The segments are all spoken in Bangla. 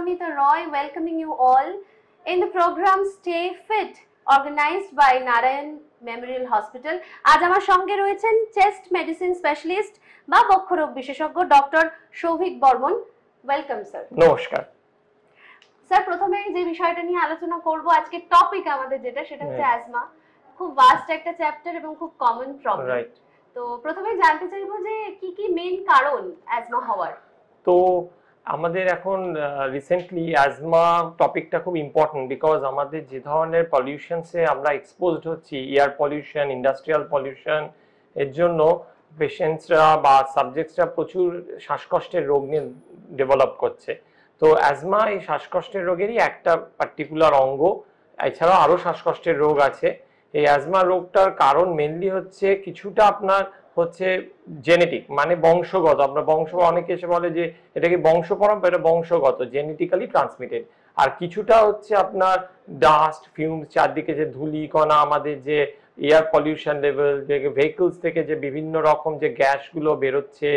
Paramita Roy welcoming you all in the program Stay Fit organized by Narayan Memorial Hospital. আজ আমার সঙ্গে রয়েছেন চেস্ট মেডিসিন স্পেশালিস্ট বা বক্ষরোগ বিশেষজ্ঞ doctor Souvik Barman. Welcome sir. নমস্কার স্যার, প্রথমে যে বিষয়টা নিয়ে আলোচনা করব, আজকে টপিক আমাদের যেটা সেটা হচ্ছে অ্যাজমা। খুব ভাস্ট একটা চ্যাপ্টার এবং খুব কমন প্রবলেম। রাইট। তো প্রথমে জানতে চাইবো যে কি কি মেইন কারণ অ্যাজমা হওয়ার। তো আমাদের এখন রিসেন্টলি অ্যাজমা টপিকটা খুব ইম্পর্টেন্ট, বিকজ আমাদের যে ধরনের পলিউশনসে আমরা এক্সপোজড হচ্ছি, এয়ার পলিউশন, ইন্ডাস্ট্রিয়াল পলিউশন, এর জন্য পেশেন্টসরা বা সাবজেক্টসরা প্রচুর শ্বাসকষ্টের রোগ নিয়ে ডেভেলপ করছে। তো অ্যাজমা এই শ্বাসকষ্টের রোগেরই একটা পার্টিকুলার অঙ্গ। এছাড়াও আরও শ্বাসকষ্টের রোগ আছে। এই অ্যাজমা রোগটার কারণ মেনলি হচ্ছে কিছুটা আপনার হচ্ছে জেনেটিক, মানে বংশগত। আপনার অনেকে এসে বলে যে এটা কি বংশ পরম্পরা, এটা বংশগত, জেনেটিক্যালি ট্রান্সমিটেড। আর কিছুটা হচ্ছে আপনার ডাস্ট, ফিউমস, চারদিকে যে ধূলি কণা, আমাদের যে এয়ার পলিউশন লেভেল, যে ভেহিকলস থেকে যে বিভিন্ন রকম যে গ্যাসগুলো বেরোচ্ছে,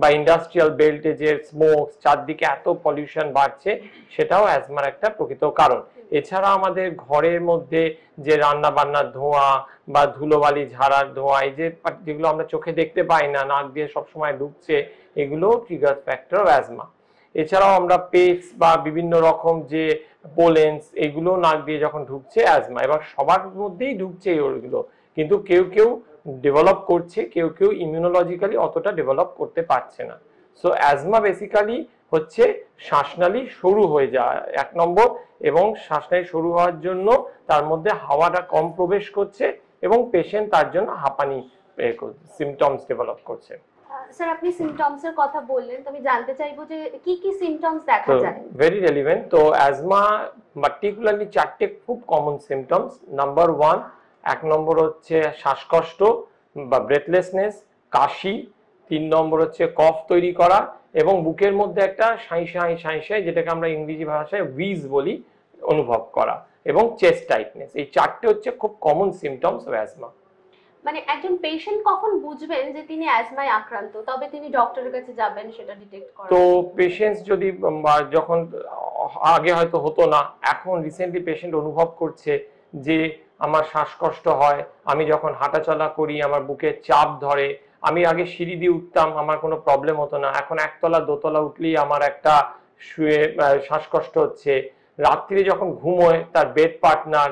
বা ইন্ডাস্ট্রিয়াল বেল্টে যে স্মোক, চারদিকে এত পলিউশন বাড়ছে, সেটাও অ্যাজমার একটা প্রকৃত কারণ। এছাড়া আমাদের ঘরের মধ্যে যে রান্না বান্নার ধোঁয়া বা ধুলোবালি ঝাড়ার ধোঁয়া, এই যে যেগুলো আমরা চোখে দেখতে পাই না, নাক দিয়ে সবসময় ঢুকছে, এগুলো ট্রিগার ফ্যাক্টর অফ অ্যাজমা। এছাড়াও আমরা পেস্ট বা বিভিন্ন রকম যে পোলেন্স, এগুলো নাক দিয়ে যখন ঢুকছে অ্যাজমা। এবার সবার মধ্যেই ঢুকছে ওগুলো, কিন্তু কেউ কেউ ডেভেলপ করছে, কেউ কেউ ইমিউনোলজিক্যালি অতটা ডেভেলপ করতে পারছে না। সো অ্যাজমা বেসিক্যালি হচ্ছে শ্বাসনালী সরু হয়ে যাওয়া এক নম্বর, এবং শ্বাসনালী সরু হওয়ার জন্য তার মধ্যে হাওয়াটা কম প্রবেশ করছে এবং পেশেন্ট তার জন্য হাঁপানি সিমটমস ডেভেলপ করছে। স্যার, আপনি সিমটমস এর কথা বললেন, তো আমি জানতে চাইবো যে কি কি সিমটমস দেখা যায়। Very relevant. তো অ্যাজমা পার্টিকুলারলি চারটে খুব কমন সিমটমস। নাম্বার 1, এক নম্বর হচ্ছে শ্বাসকষ্ট বা ব্রেথলেসনেস, কাশি। 3 নম্বর হচ্ছে কফ তৈরি করা, এবং বুকের মধ্যে একটা সাঁই সাঁই, যেটাকে আমরা ইংরেজি ভাষায় উইজ বলি, অনুভব করা, এবং চেস্ট টাইটনেস। এই চারটে হচ্ছে খুব কমন সিমটমস অফ অ্যাজমা। মানে একজন পেশেন্ট কখন বুঝবেন যে তিনি অ্যাজমায় আক্রান্ত, তবে তিনি ডক্টরের কাছে যাবেন সেটা ডিটেক্ট করার? তো পেশেন্টস যদি যখন আগে হয়তো হতো না, এখন রিসেন্টলি পেশেন্ট অনুভব করছে যে আমার শ্বাসকষ্ট হয়, আমি যখন হাঁটাচলা করি আমার বুকে চাপ ধরে, আমি আগে সিঁড়ি দিয়ে উঠতাম আমার কোনো প্রবলেম হতো না, এখন একতলা দোতলা উঠলেই আমার একটা শুয়ে শ্বাসকষ্ট হচ্ছে। রাত্রে যখন ঘুমোয় তার বেড পার্টনার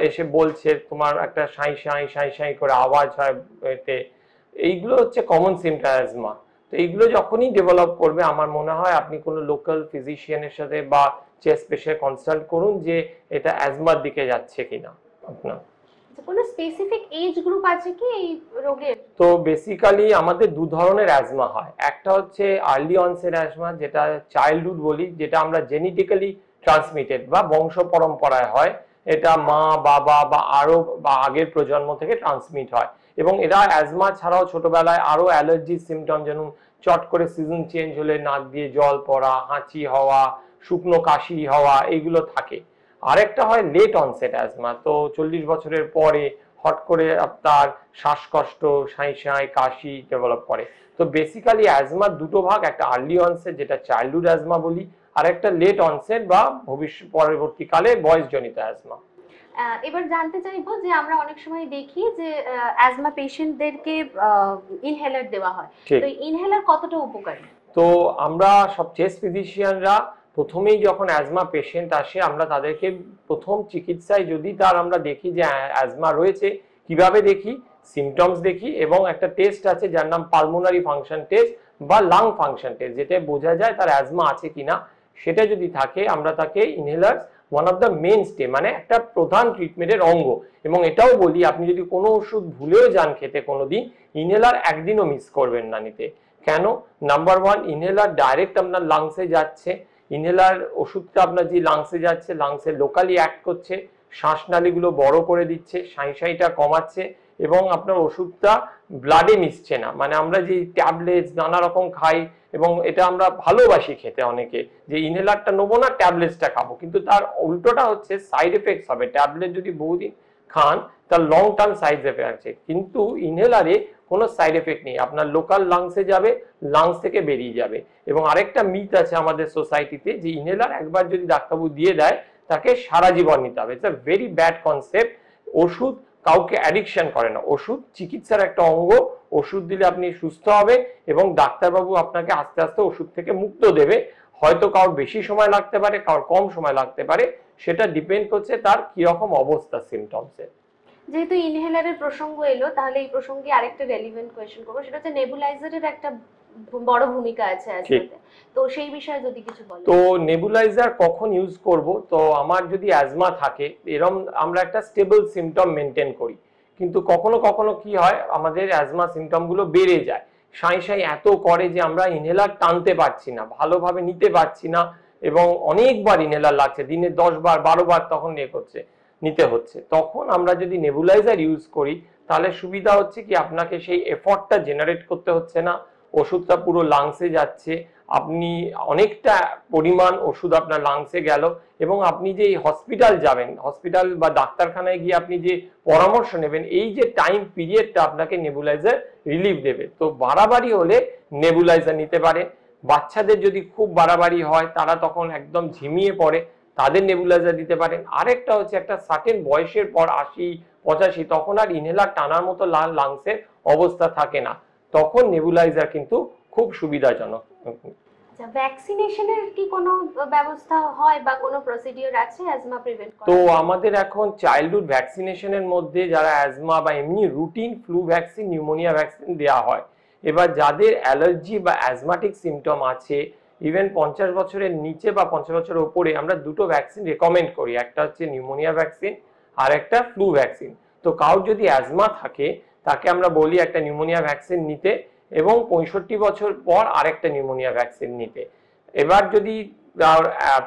এসে বলছে তোমার একটা সাঁই করে আওয়াজ হয় এতে। এইগুলো হচ্ছে কমন সিমটম অ্যাজমা। তো এইগুলো যখনই ডেভেলপ করবে, আমার মনে হয় আপনি কোনো লোকাল ফিজিশিয়ানের সাথে বা চেস্ট স্পেশালিস্ট কনসাল্ট করুন যে এটা অ্যাজমার দিকে যাচ্ছে কিনা আপনার। কোনো স্পেসিফিক এজ গ্রুপ আছে কি এই রোগের? তো বেসিক্যালি আমাদের দু ধরনের অ্যাজমা হয়। একটা হচ্ছে আর্লি অনসেট অ্যাজমা, যেটা চাইল্ডহুড বলি, যেটা আমরা জেনেটিক্যালি ট্রান্সমিটেড বা বংশ পরম্পরায় হয়। এটা মা, বাবা বা আরো বা আগের প্রজন্ম থেকে ট্রান্সমিট হয়, এবং এরা অ্যাজমা ছাড়াও ছোটবেলায় আরো অ্যালার্জি সিমটম, যেমন চট করে সিজন চেঞ্জ হলে নাক দিয়ে জল পড়া, হাঁচি হওয়া, শুকনো কাশি হওয়া, এইগুলো থাকে। আরেকটা হয় লেট অনসেট অ্যাজমা। তো 40 বছরের পরে হট করে আপনার শ্বাসকষ্ট, সাঁই কাশি ডেভেলপ করে। তো বেসিক্যালি অ্যাজমার দুটো ভাগ, একটা আর্লি অনসেট যেটা চাইল্ডহুড অ্যাজমা বলি, আর একটা লেট অনসেট বা পরবর্তীকালে বয়সজনিত অ্যাজমা। এবার জানতে চাইবো যে আমরা অনেক সময় দেখি যে অ্যাজমা পেশেন্টদেরকে ইনহেলার দেওয়া হয়, তো ইনহেলার কতটা উপকারী? তো আমরা সব চেস্ট ফিজিশিয়ানরা প্রথমেই যখন অ্যাজমা পেশেন্ট আসে, আমরা তাদেরকে প্রথম চিকিৎসায় যদি তার আমরা দেখি যে অ্যাজমা রয়েছে, কিভাবে দেখি, সিমটমস দেখি, এবং একটা টেস্ট আছে যার নাম পালমোনারি ফাংশন টেস্ট বা লাং ফাংশন টেস্ট, যেটা বোঝা যায় তার অ্যাজমা আছে কিনা। সেটা যদি থাকে, আমরা তাকে inhaler one of the mainstay, মানে একটা প্রধান ট্রিটমেন্টের অঙ্গ। এবং এটাও বলি, আপনি যদি কোনো ওষুধ ভুলেও যান খেতে কোনোদিন, ইনহেলার একদিনও মিস করবেন না নিতে। কেন? নাম্বার 1, ইনহেলার ডাইরেক্ট আপনার লাংসে যাচ্ছে। ইনহেলার ওষুধটা আপনার যে লাংসে যাচ্ছে, লাংসে লোকালি অ্যাক্ট করছে, শ্বাসনালীগুলো বড় করে দিচ্ছে, সাঁইটা কমাচ্ছে, এবং আপনার ওষুধটা ব্লাডে মিশছে না। মানে আমরা যে ট্যাবলেটস নানা রকম খাই, এবং এটা আমরা ভালোবাসি খেতে অনেকে, যে ইনহেলারটা নেবো না, ট্যাবলেটসটা খাবো, কিন্তু তার উল্টোটা হচ্ছে সাইড এফেক্টস হবে। ট্যাবলেট যদি বহুদিন খান, তার লং টার্ম সাইড এফেক্ট আছে, কিন্তু ইনহেলারে কোনো সাইড এফেক্ট নেই, আপনার লোকাল লাংসে যাবে, লাংস থেকে বেরিয়ে যাবে। এবং আরেকটা মিথ আছে আমাদের সোসাইটিতে যে ইনহেলার একবার যদি ডাক্তারবাবু দিয়ে দেয় তাকে সারা জীবন নিতে হবে। It's a very bad concept. ওষুধ কাউকে অ্যাডিকশন করে না, ওষুধ চিকিৎসার একটা অঙ্গ। ওষুধ দিলে আপনি সুস্থ হবে এবং ডাক্তারবাবু আপনাকে আস্তে আস্তে ওষুধ থেকে মুক্ত দেবে। হয়তো কারোর বেশি সময় লাগতে পারে, কারোর কম সময় লাগতে পারে, সেটা ডিপেন্ড করছে তার কিরকম অবস্থা সিমটমসের। যেহেতু ইনহেলারের প্রসঙ্গ এলো, তাহলে এই প্রসঙ্গে আরেকটা রেলিভেন্ট কোয়েশ্চেন করবো, সেটা হচ্ছে নেবুলাইজারের একটা বড় ভূমিকা আছে অ্যাজমাতে, তো সেই বিষয়ে যদি কিছু বলেন। তো নেবুলাইজার কখন ইউজ করব? তো আমার যদি অ্যাজমা থাকে, এরকম আমরা একটা স্টেবল সিমটম মেনটেন করি, কিন্তু কখনো কখনো কি হয় আমাদের অ্যাজমা সিমটমগুলো বেড়ে যায়, সাঁই সাঁই এত করে যে আমরা ইনহেলার টানতে পারছি না, ভালোভাবে নিতে পারছি না, এবং অনেকবার ইনহেলার লাগছে, দিনে 10 বার 12 বার তখন নিতে হচ্ছে। তখন আমরা যদি নেবুলাইজার ইউজ করি তাহলে সুবিধা হচ্ছে কি আপনাকে সেই এফর্টটা জেনারেট করতে হচ্ছে না, ওষুধটা পুরো লাংসে যাচ্ছে, আপনি অনেকটা পরিমাণ ওষুধ আপনার লাংসে গেল, এবং আপনি যে হসপিটাল যাবেন, হসপিটাল বা ডাক্তারখানায় গিয়ে আপনি যে পরামর্শ নেবেন, এই যে টাইম পিরিয়ডটা আপনাকে নেবুলাইজার রিলিফ দেবে। তো বাড়াবাড়ি হলে নেবুলাইজার নিতে পারেন। বাচ্চাদের যদি খুব বাড়াবাড়ি হয়, তারা তখন একদম ঝিমিয়ে পড়ে, তাদের নেবুলাইজার দিতে পারেন। আরেকটা হচ্ছে একটা সার্টেন বয়সের পর 80-85 তখন আর ইনহেলার টানার মতো লাংসের অবস্থা থাকে না, তখন নেবুলাইজার কিন্তু খুব সুবিধাজনক। আচ্ছা, ভ্যাকসিনেশনের কি কোনো ব্যবস্থা হয় বা কোনো প্রসিডিওর আছে অ্যাজমা প্রিভেন্ট করার? তো আমাদের এখন চাইল্ডহুড ভ্যাকসিনেশনের মধ্যে যারা অ্যাজমা বা এমনি routine flu vaccine, pneumonia vaccine দেওয়া হয়। এবার যাদের অ্যালার্জি বা অ্যাজমাটিক সিমটম আছে, ইভেন 50 বছরের নিচে বা 50 বছরের উপরে, আমরা দুটো ভ্যাকসিন রেকমেন্ড করি, একটা হচ্ছে নিউমোনিয়া ভ্যাকসিন আর একটা ফ্লু ভ্যাকসিন। তো কারোর যদি অ্যাজমা থাকে তাকে আমরা বলি একটা নিউমোনিয়া ভ্যাকসিন নিতে, এবং 65 বছর পর আরেকটা নিউমোনিয়া ভ্যাকসিন নিতে। এবার যদি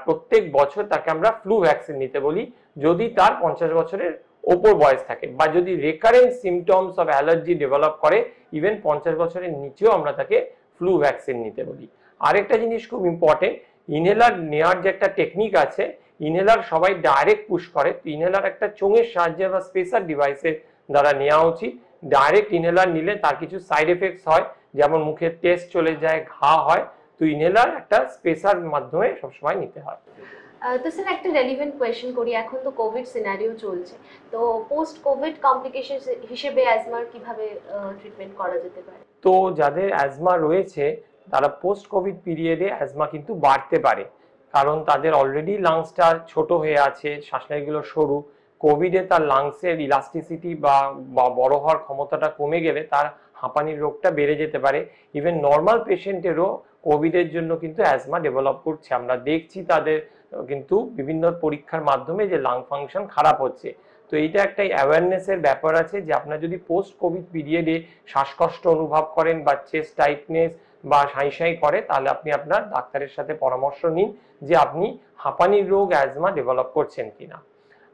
প্রত্যেক বছর তাকে আমরা ফ্লু ভ্যাকসিন নিতে বলি যদি তার 50 বছরের ওপর বয়স থাকে, বা যদি recurrent symptoms of allergy develop করে, ইভেন 50 বছরের নিচেও আমরা তাকে ফ্লু ভ্যাকসিন নিতে বলি। আরেকটা জিনিস খুব ইম্পর্টেন্ট, ইনহেলার নেওয়ার যে একটা টেকনিক আছে, ইনহেলার সবাই ডাইরেক্ট পুশ করে, ইনহেলার একটা চোঙের সাহায্যে বা স্পেশাল ডিভাইসের দ্বারা নেওয়া উচিত। ডাইরেক্ট ইনহেলার নিলে তার কিছু সাইড এফেক্টস হয়, যেমন মুখের টেস্ট চলে যায়, ঘা হয়। তো ইনহেলার একটা স্পেশাল মাধ্যমে সবসময় নিতে হয়। তো স্যার একটা রেলিভেন্ট কোয়েশ্চেন করি, এখন তো কোভিড সিনারিও চলছে, তো পোস্ট কোভিড কমপ্লিকেশন হিসেবে অ্যাজমার কিভাবে ট্রিটমেন্ট করা যেতে পারে? তো যাদের অ্যাজমা রয়েছে তারা পোস্ট কোভিড পিরিয়ডে অ্যাজমা কিন্তু বাড়তে পারে, কারণ তাদের অলরেডি লাংসটা ছোট হয়ে আছে, শ্বাসনালীগুলো সরু। কোভিডে তার লাংসের ইলাস্টিসিটি বা বড় হওয়ার ক্ষমতাটা কমে গেলে তার হাঁপানির রোগটা বেড়ে যেতে পারে। ইভেন নর্মাল পেশেন্টেরও কোভিডের জন্য কিন্তু অ্যাজমা ডেভেলপ করছে, আমরা দেখছি তাদের কিন্তু বিভিন্ন পরীক্ষার মাধ্যমে যে লাং ফাংশন খারাপ হচ্ছে। তো এইটা একটা অ্যাওয়ারনেসের ব্যাপার আছে যে আপনার যদি পোস্ট কোভিড পিরিয়ডে শ্বাসকষ্ট অনুভব করেন বা চেস্ট টাইটনেস বা সাঁই সাঁই করে, তাহলে আপনি আপনার ডাক্তারের সাথে পরামর্শ নিন যে আপনি হাঁপানির রোগ অ্যাজমা ডেভেলপ করছেন কিনা।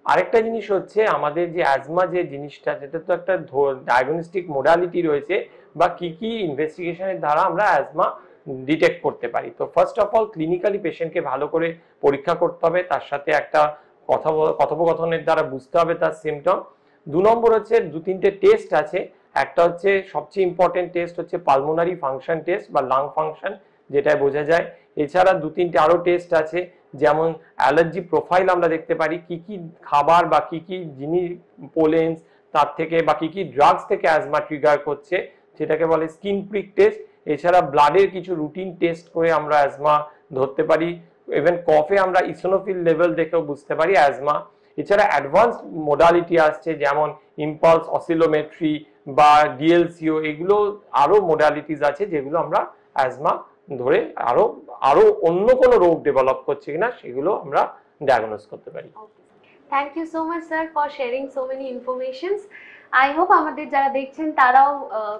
আরেকটা জিনিস হচ্ছে আমাদের যে অ্যাজমা যে জিনিসটা, যেটা তো একটা ডায়াগনস্টিক মোডালিটি রয়েছে, বা কি কি ইনভেস্টিগেশনের দ্বারা আমরা অ্যাজমা ডিটেক্ট করতে পারি। তো ফার্স্ট অফ অল ক্লিনিক্যালি পেশেন্টকে ভালো করে পরীক্ষা করতে হবে, তার সাথে একটা কথোপকথনের দ্বারা বুঝতে হবে তার সিমটম। 2 নম্বর হচ্ছে 2-3টে টেস্ট আছে, একটা হচ্ছে সবচেয়ে ইম্পর্টেন্ট টেস্ট হচ্ছে পালমোনারি ফাংশন টেস্ট বা লাং ফাংশন, যেটা বোঝা যায়। এছাড়া 2-3টে আরো টেস্ট আছে, যেমন অ্যালার্জি প্রোফাইল আমরা দেখতে পারি, কি কি খাবার বা কি কি জিনিস, পোলেন্স তার থেকে বা কি কি ড্রাগস থেকে অ্যাজমা ট্রিগার করছে, সেটাকে বলে স্কিন প্রিক টেস্ট। এছাড়া ব্লাডের কিছু রুটিন টেস্ট করে আমরা অ্যাজমা ধরতে পারি, ইভেন কফে আমরা ইসোনোফিল লেভেল দেখেও বুঝতে পারি অ্যাজমা। এছাড়া অ্যাডভান্স মোডালিটি আসছে, যেমন ইম্পালস অসিলোমেট্রি বা ডিএলসিও, এগুলো আরো মোডালিটিস আছে যেগুলো আমরা অ্যাজমা ধরে আরো অন্য কোনো রোগ ডেভেলপ করছে কিনা সেগুলো আমরা ডায়াগনোস করতে পারি। Thank you so much sir for sharing so many informations. I hope আমাদের যারা দেখছেন তারাও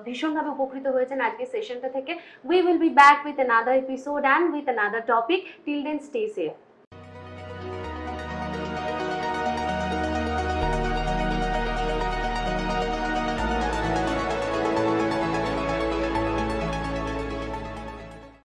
ভীষণভাবে উপকৃত হয়েছেন আজকের সেশনটা থেকে। We will be back with another episode and with another topic. Till then stay safe.